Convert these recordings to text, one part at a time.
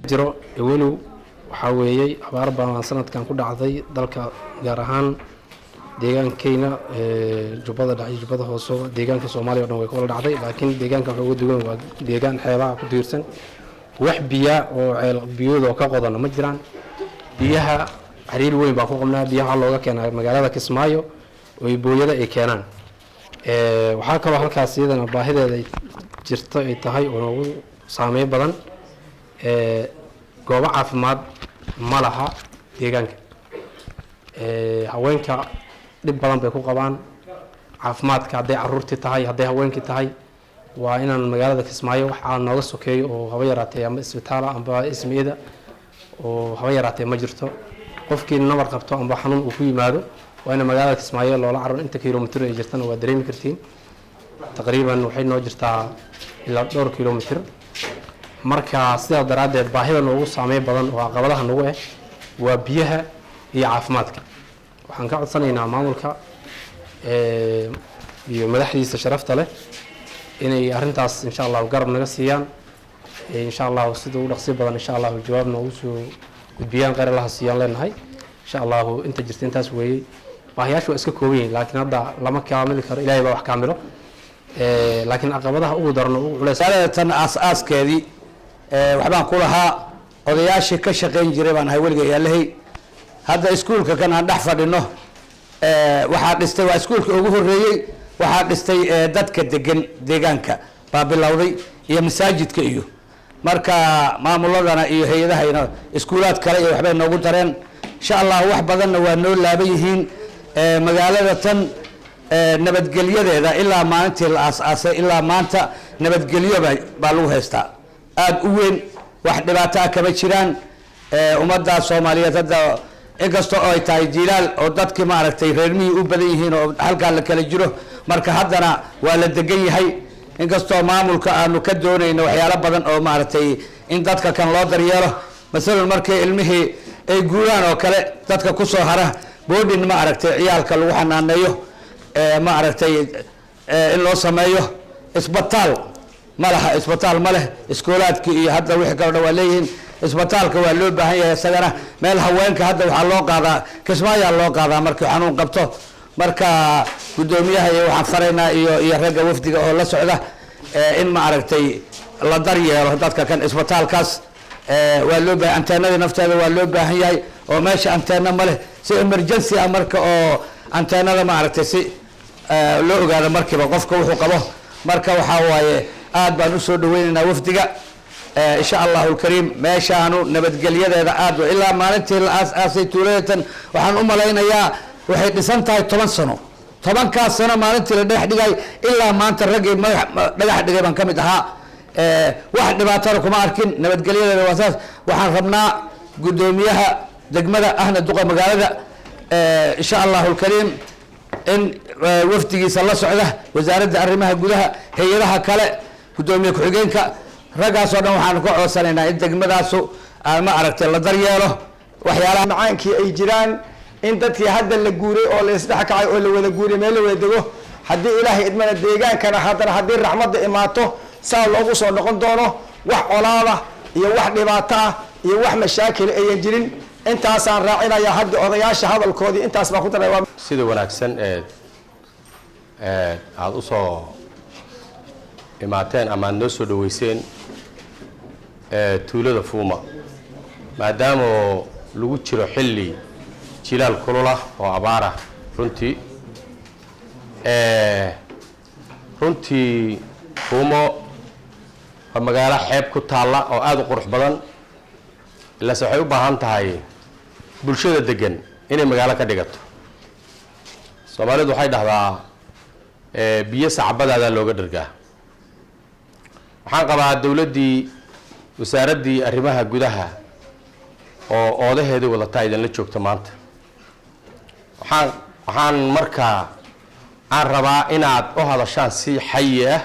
jiro weli waxa weeyay abaar baan sanadkan ku dhacday dalka gaar ahaan deegaankeena jubbada dhacay jubbada hoose deegaanka Soomaaliya oo dhan way ku dhacday laakiin deegaanka waxa ugu duwan waa deegaan xeebaha ku tiirsan wax biya oo ceel biyooda ka qodan ma jiraan biyaha xiriir weyn baa ku qabnaa biyaha looga keenay magaalada Kismaayo oo ay booyada ay keenaan waxa kale halkaas iyadana baahideeda jirto ay tahay oo ugu saameyn badan goobo caafimaad ma laha deegaanka haweenka dib badan bay ku qabaan caafimaadka haday caruurti tahay haday haweenki tahay waa inaan magaalada Kismaayo wax aan nooga sokeeyo oo haba yaraatay ama isbitaal amba ismiida oo haba yaraatay ma jirto qofkii nabar qabto amba xanuun uu ku yimaado waa in magaalada Kismaayo loola carro inta kiiloomitir ay jirtana waa dareemi kartiin taqriiban waxay noo jirtaa ilaa 2 kiiloomitir marka sida daraadeed baahida noogu saameey badan oo caqabadaha nagu waa biyaha iyo caafimaadka waxaan ka codsanaynaa maamulka iyo madaxdiisa sharafta leh inay arintaas insha Allah garab naga siiyaan insha Allah sida uu dhaqsi badan insha Allah jawaab noogu soo gudbiyaan qeyr Allah siiyaan leenahay insha Allah inta jirta intaas weeyay baahiyaashu iska koobayeen laakiin hadda lama kaamil karo Ilaahay baa wax kaamilo laakiin caqabadaha ugu daran ugu culeysatan aaskeedii waxbaan ku lahaa odayaashii ka shaqeyn jiray baan ahay weliga yaalahay hadda iskuulka kan aan dhex fadhino waxaa dhistay waa iskuulka ugu horeeyay waxaa dhistay dadka degan deegaanka baa bilowday iyo masaajidka iyo marka maamuladana iyo hay'adaha iskuulaad kale iyo waxbay noogu dareen insha Allah wax badanna waa noo laaban yihiin magaalada tan nabadgelyadeeda ilaa maalintii la aasaasay ilaa maanta nabadgelyo baa lagu haystaa aad u weyn wax dhibaato ah kama jiraan ummadda Soomaaliyeed hadda inkastoo ay tahay jilaal oo dadkii ma aragtay reermihii u badan yihiin oo halka la kala jiro marka haddana waa la degan yahay inkastoo maamulka aanu ka doonayno waxyaalo badan oo ma aragtay in dadka kan loo daryeelo masalan markay ilmihii ay guuraan oo kale dadka ku soo hara boodin ma aragtay ciyaalka lagu xanaaneeyo ma aragtay in loo sameeyo isbitaal malaha isbitaal ma leh iskoolaadka iyo hadda wixii kale waa leeyihiin isbitaalka waa loo baahan yahay isagana meel haweenka hadda waxa loo qaadaa Kismaayo loo qaadaa markii xanuun qabto marka gudoomiyaha iyo waxaan faraynaa iyo ragga wafdiga oo la socda in ma aragtay la daryeelo dadka kan isbitaalkaas waa loo baahan anteenada nafteeda waa loo baahan yahay oo meesha anteena ma leh si emergency ah marka oo anteenada ma aragtay si loo ogaado markiiba qofka wuxuu qabo marka waxa waaye aad baan u soo dhaweynaynaa wafdiga insha Allah الكريم meeshaanu nabadgelyadeeda aad ilaa maalintii la aasay tuuleetan waxaan u maleynayaa waxay dhisan tahay 10 sano 10 ka sano maalintii la dhex dhigay ilaa maanta rag dhagax dhigay baan kamid ahaa wax dhibaato kuma arkin nabadgelyadeeda wasaas waxaan rabnaa gudoomiyaha degmada ahna duqa magaalada insha Allah الكريم in wafdigiisa la socda wasaaradda arrimaha gudaha hay'adaha kale gudoomiye ku xigeenka ragaas oo dhan waxaan ku codsanaynaa in degmadaasu ma aragtay la daryeelo waxyaalaha macaankii ay jiraan in dadkii hadda la guuray oo la isdhex kacay oo la wada guuray meel la wada dego haddii ilaahay idmana deegaankana haddana haddii raxmadda imaato saa loogu soo noqon doono wax colaada iyo wax dhibaato ah iyo wax mashaakil ayan jirin intaasaan raacinaya hadda odayaasha hadalkoodii intaas baan ku daray sida wanaagsan aad u soo imaateen ama noo soo dhaweyseen tuulada Fuuma maadaama lagu jiro xilli jilaal kulula oo abaara runtii Fuuma waa magaalo xeeb ku taala oo aad u qurux badan ila waxay u baahan tahay bulshada degan inay magaalo ka dhigato Soomaalidu waxay dhahdaa biyo sacbadaada looga dhargaa waxaan qabaa dawladdii wasaaraddii arrimaha gudaha oo oodaheedii wadataa idinla joogta maanta waxaan markaa aan rabaa inaad u hadashaan si xayi ah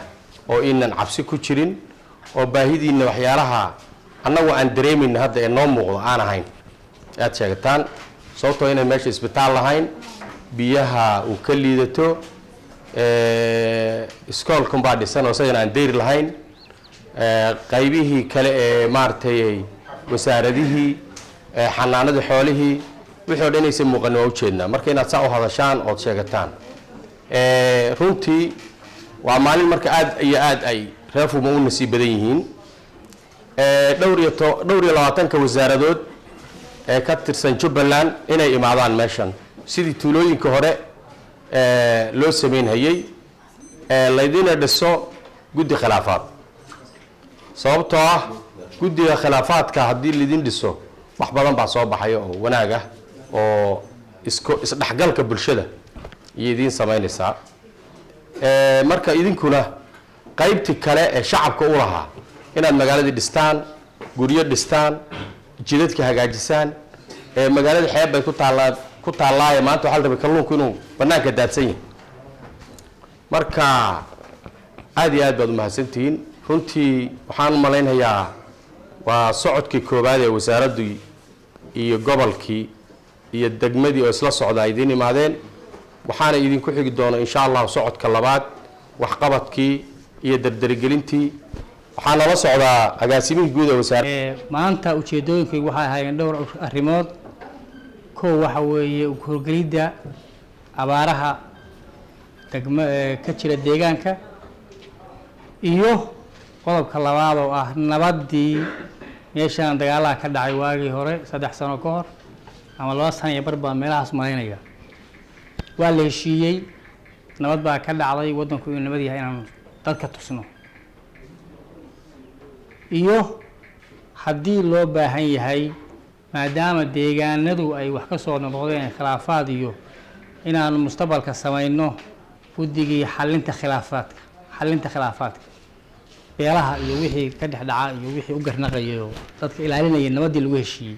oo inan cabsi ku jirin oo baahidiina waxyaalaha annagu aan dareemayno hadda ee noo muuqdo aan ahayn aad sheegataan sababtoo inay meesha isbitaal lahayn biyaha uu ka liidato iskoolkan baa dhisan oo isagana aan deyri lahayn qaybihii kale ee maaragtay wasaaradihii xanaanadii xoolihii wixii oo dhan inaysan muuqanin waa ujeednaa marka inaad saa u hadashaan ood sheegataan runtii waa maalin marka aad iyo aad ay reefuma u nasiib badan yihiin dhowr iyo 20 wasaaradood ee ka tirsan Jubbaland inay imaadaan meeshan sidii tuulooyinka hore loo sameynayay laydina dhiso guddi khilaafaad sababtoo ah guddiga khilaafaadka haddii lidin dhiso wax badan baa soo baxaya oo wanaag ah oo isdhexgalka bulshada iyo idin samaynaysaa marka idinkuna qaybtii kale ee shacabka u lahaa inaad magaaladii dhistaan guryo dhistaan jidadka hagaajisaan magaalada xeeb bay ku taallaaye maanta waxaa la rabay kalluunku inuu bannaanka daadsan yahay marka aad iyo aad baad u mahadsantihiin runtii waxaan u malaynayaa waa socodkii koowaad ee wasaaraddii iyo gobolkii iyo degmadii oo isla socda ay idiin imaadeen waxaana idinku xigi doono insha allah socodka labaad waxqabadkii iyo dardarigelintii waxaa nala socdaa agaasimihii guud ee wasaaradda maanta ujeedooyinkaygu waxay ahaayeen dhowr arrimood kow waxa weeye horgelidda abaaraha ka jira deegaanka iyo qodobka labaad oo ah nabaddii meeshaan dagaalaha ka dhacay waagii hore 3 sano ka hor ama 2 sano iyo bar baa meelahaas malaynaya waa la heshiiyey nabad baa ka dhacday waddanku inuu nabad yahay inaan dadka tusno iyo haddii loo baahan yahay maadaama deegaanadu ay wax ka soo noqdeen khilaafaad iyo inaan mustaqbalka samayno guddigii xalinta khilaafaadka beelaha iyo wixii ka dhex dhaca iyo wixii u garnaqayo dadka ilaalinaya nabadii lagu heshiiyey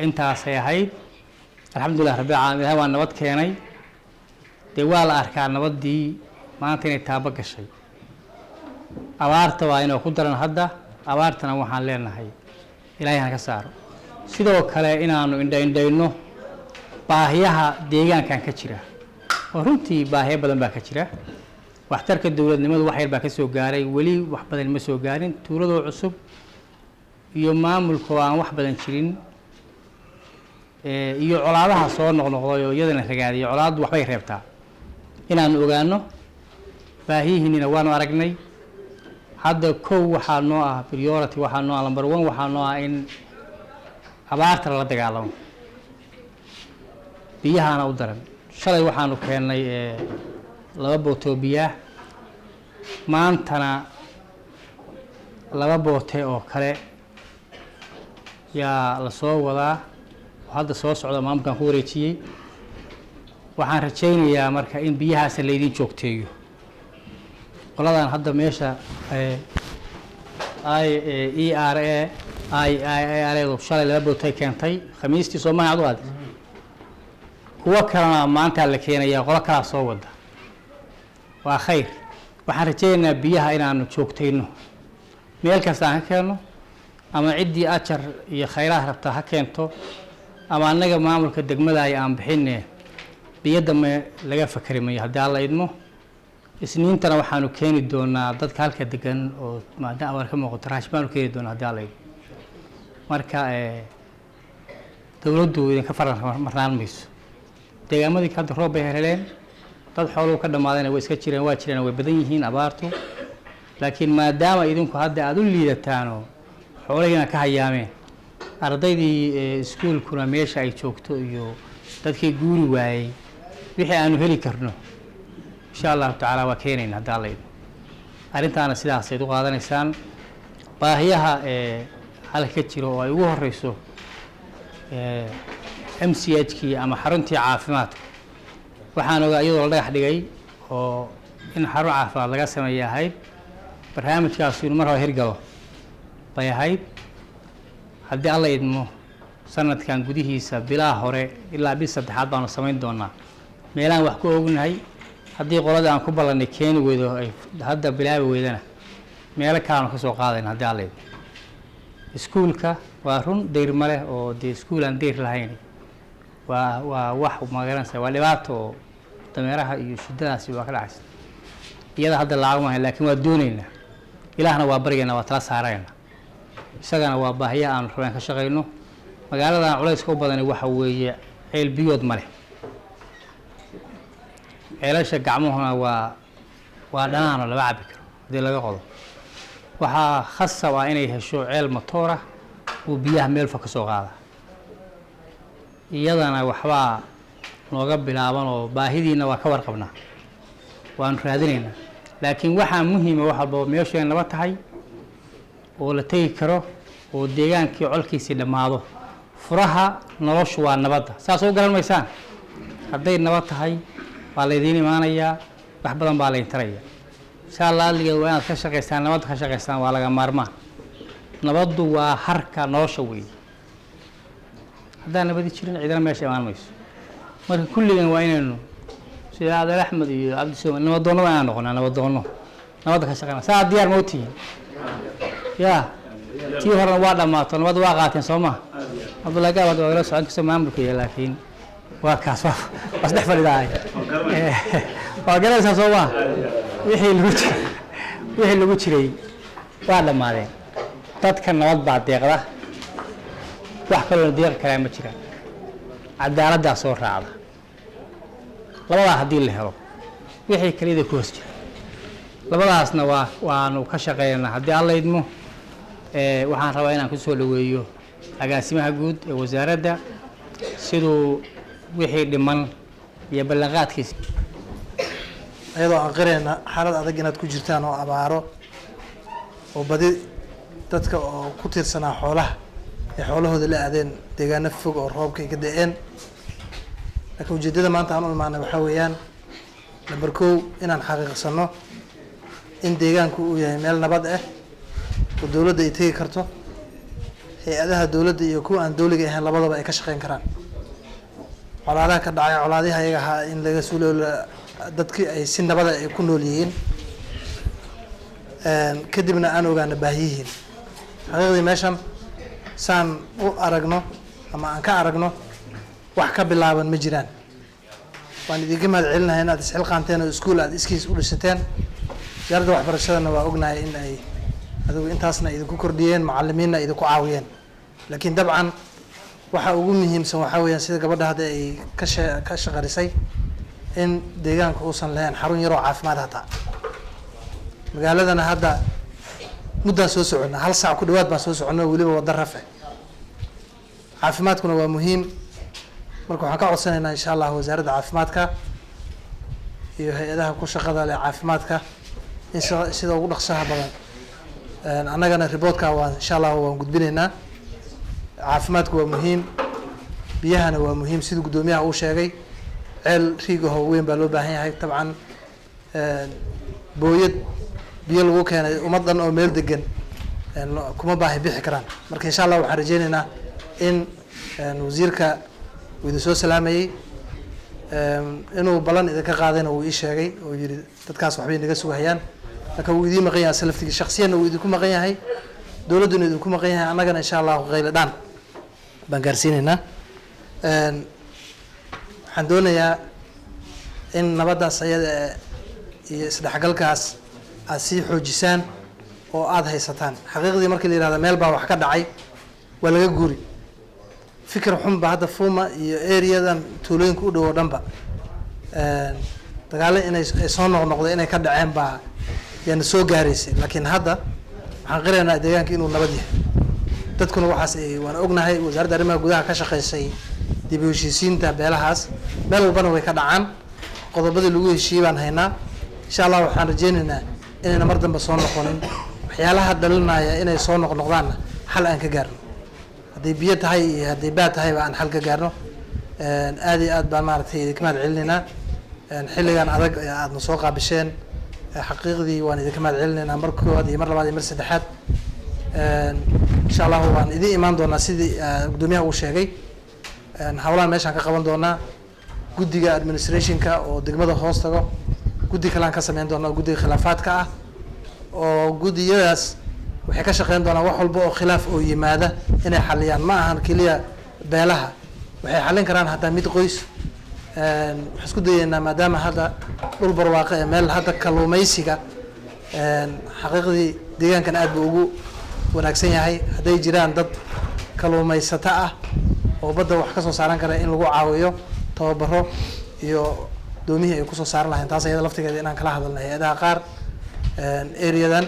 intaasay ahayd alxamdulilah rabbil caalamiin waa nabad keenay dee waa la arkaa nabadii maanta inay taabo gashay abaarta waa inuu ku daran hadda abaartana waxaan leenahay ilaahay ka saaro sidoo kale inaanu indhaynno baahiyaha deegaankan ka jira oo runtii baahiyo badan baa ka jira waxtarka dawladnimadu wax yar baa ka soo gaaray weli wax badan ma soo gaarin tuuladoo cusub iyo maamulka aan wax badan jirin iyo colaadaha soo noqnoqday oo iyadana ragaadiyo colaadu waxbay reebtaa inaan ogaano baahiyihiina waanu aragnay hadda kow waxaa noo ah priority waxaa noo ah number 1 waxaa noo ah in abaarta la dagaalamo biyahana u daran shalay waxaanu keennay 2 bootoo biyaah maantana 2 boote oo kale yaa la soo wadaa oo hadda soo socda maamulkan ku wareejiyey waxaan rajaynayaa marka in biyahaas la idin joogteeyo qoladan hadda meesha ERA shalay 2 bootay keentay khamiistii Soomaaliya cad waad kuwa kalena maanta la keenayaa qolo kala soo wada waa khayr waxaan rajaynayaa biyaha inaanu joogtayno meel kasta aan keeno ama ciddii ajar iyo khayraad rabta ha keento ama anaga maamulka degmada ay aan bixinay biyada ma laga fakarimayo haddii alla idmo isniintana waxaanu keeni doonaa dadka halka degan oo maadaama abaar ka muuqato raashmaan keeni doonaa haddii alla idmo marka dawladdu idinka marnaan mayso deegaamadii hadda roob bay heleen dad xooluhu ka dhamaadeen way iska jireen waa jireen way badan yihiin abaartu laakiin maadaama idinku hadda aad u liidataano xoolahiina ka hayaameen ardaydii iskuulkuna meesha ay joogto iyo dadkii guuri waayey wixii aanu heli karno insha allahu tacaala waa keenayna haddii alla idmo arrintaana sidaasayd u qaadanaysaan baahiyaha halka ka jiro oo ay ugu horeyso MCH-kii ama xaruntii caafimaadka waxaan ogaa iyadoo la dhagax dhigay oo in xarun caafimaad laga sameeya ahayd barnaamijkaas inuu mar hore hirgalo bay ahayd haddii alla idmo sanadkan gudihiisa bilaa hore ilaa bil saddexaad baanu samayn doonaa meelaan wax ku ognahay haddii qoladii aan ku ballanay keeni weydo ay hadda bilaabi weydana meelo kaleanu ka soo qaadayna haddii alla idmo iskuulka waa run deyr ma leh oo dee iskuul aan deyr lahayn waa wax magaranaysa waa dhibaato oo dameeraha iyo shidadaasi waa ka dhacaysa iyada hadda lacag maahay laakiin waa doonaynaa ilaahna waa baryaynaa waa tala saaraynaa isagana waa baahiya aanu rabeen ka shaqayno magaaladan culayska u badani waxa weeye ceel biyood ma leh ceelasha gacmuhuna waa dhanaanoo lama cabi karo haddii laga qodo waxaa khasab ah inay hesho ceel matoora uu biyaha meelfa ka soo qaada iyadana waxbaa nooga bilaaban oo baahidiina waa ka warqabnaa waanu raadinaynaa laakiin waxaa muhiima wax walba meeshay nabad tahay oo la tegi karo oo deegaankii colkiisii dhammaado furaha noloshu waa nabadda saas oo garan maysaan hadday nabad tahay waa laydiin imaanayaa wax badan baa laydin taraya insha allah adligeed waa inaad ka shaqaystaan nabadda ka shaqaystaan waa laga maarmaan nabaddu waa harka nolosha weeye haddaan nabadi jirin cidina meesha imaan mayso marka kulligan waa inaynu sida cabdil axmed iyo cabdisoma nabadoonno waa inaan noqonaa nabadoonno nabadda ka shaqeyna saa diyaar ma u tihiin ya tii horena waa dhammaato nabadda waa qaateen soo ma cabdullahi gaabad waa ila socon kastoo maamulka iyo laakiin waa kaas waa saddex fadhidaay waa garanaysaa soo ma wixii lagu jiray waa dhammaadeen dadka nabad baa deeqda wax kaloo deeq kale ma jiraan cadaaladdaa soo raacda labadaa haddii la helo wixii kaliyada ku hoos jira labadaasna waanu ka shaqeynaa haddii alla idmo waxaan rabaa inaan kusoo dhaweeyo agaasimaha guud ee wasaaradda siduu wixii dhiman iyo ballanqaadkiisa ayadoo aan qirayna xaalad adag inaad ku jirtaan oo abaaro oo badi dadka oo ku tiirsanaa xoolaha ay xoolahooda la aadeen deegaano fog oo roobka ay ka da-een laakiin ujeeddada maanta aan u imaanay waxaa weeyaan number 1 inaan xaqiiqsano in deegaanku uu yahay meel nabad ah oo dowladda ay tegi karto hay-adaha dowladda iyo kuwa aan dowliga ahayn labadaba ay ka shaqeyn karaan colaadaha ka dhacay colaadaha ayaga ahaa in laga suulo dadkii ay si nabada ay ku nool yihiin kadibna aan ogaana baahiyihiin xaqiiqdii meeshan saan u aragno ama aan ka aragno wax ka bilaaban ma jiraan waan idinka mahad celinahay inaad isxilqaanteen oo iskuul aad iskiis u dhisateen wasaaradda waxbarashadana waa ognahay in ay adigu intaasna idinku kordhiyeen macalimiinna idinku caawiyeen laakiin dabcan waxa ugu muhiimsan waxaa weeyaan sida gabadha hadda ay ka shaqarisay in deegaanka uusan lahayn xarun yaroo caafimaad hataa magaaladana hadda muddaan soo soconna 1 saac ku dhawaad baan soo soconna weliba wadda rafe caafimaadkuna waa muhiim marka waxaan ka codsanaynaa insha allah wasaaradda caafimaadka iyo hay-adaha ku shaqada leh caafimaadka in sida ugu dhaqsaha badan annagana riboodka waan insha allah waan gudbinaynaa caafimaadku waa muhiim biyahana waa muhiim sida guddoomiyaha uu sheegay ceel riigaho weyn baa loo baahan yahay dabcan booyad biyo lagu keenay ummadan oo meel degan kuma baahi bixi karaan marka insha allah waxaan rajeynaynaa in wasiirka uu idin soo salaamayey inuu ballan idinka qaadayna uu ii sheegay oo yidhi dadkaas waxbay naga sugahayaan laakiin wuu idiin maqan yahay salaftigii shaksiyanna wuu idinku maqan yahay dowladduna idinku maqan yahay annagana insha allahu qaylo dhaan baan gaarsiinaynaa waxaan doonayaa in nabaddaas ayada iyo isdhexgalkaas aad sii xoojisaan oo aada haysataan xaqiiqdii markii la yihahda meel baa wax ka dhacay waa laga guuri fikir xunba hadda Fuma iyo areadan tuulooyinka u dhow oo dhanba dagaalo inay soo noqnoqday inay ka dhaceen baa yana soo gaaraysay laakiin hadda waxaan qiraynaa deegaanka inuu nabad yahay dadkuna waxaas waan ognahay wasaaradda arrimaha gudaha ka shaqeysay dib u heshiisiinta beelahaas meel walbana way ka dhacaan qodobadii lagu heshiiyey baan haynaa insha allah waxaan rajeynaynaa inayna mar dambe soo noqonin waxyaalaha dhalinaya inay soo noqnoqdaanna xal aan ka gaarno hadday biyo tahay iyo hadday baad tahayba aan xal ka gaarno aad iyo aad baan maaragtay idinka mahad celinaynaa xilligan adag aadna soo qaabisheen xaqiiqdii waan idinka mahad celinaynaa mar koowaad iyo mar labaad iyo mar saddexaad insha allahu waan idin imaan doonaa sidii guddoomiyaha uu sheegay hawlahan meeshaan ka qaban doonaa guddiga administrationka oo degmada hoos tago guddi kalean ka sameyn doonaa guddiga khilaafaadka ah oo guddiyadaas waxay ka shaqeyn doonaan wax walba oo khilaaf oo yimaada inay xaliyaan ma ahan keliya beelaha waxay xallin karaan hataa mid qoys waxaan isku dayeynaa maadaama hadda dhul barwaaqo ee meel hadda kalluumaysiga xaqiiqdii deegaankan aad buu ugu wanaagsan yahay hadday jiraan dad kalluumaysato ah oo badda wax ka soo saaran kara in lagu caawiyo tababaro iyo doomihii ay kusoo saaran lahayn taas ayada laftigeeda inaan kala hadalnay hay-adaha qaar areadan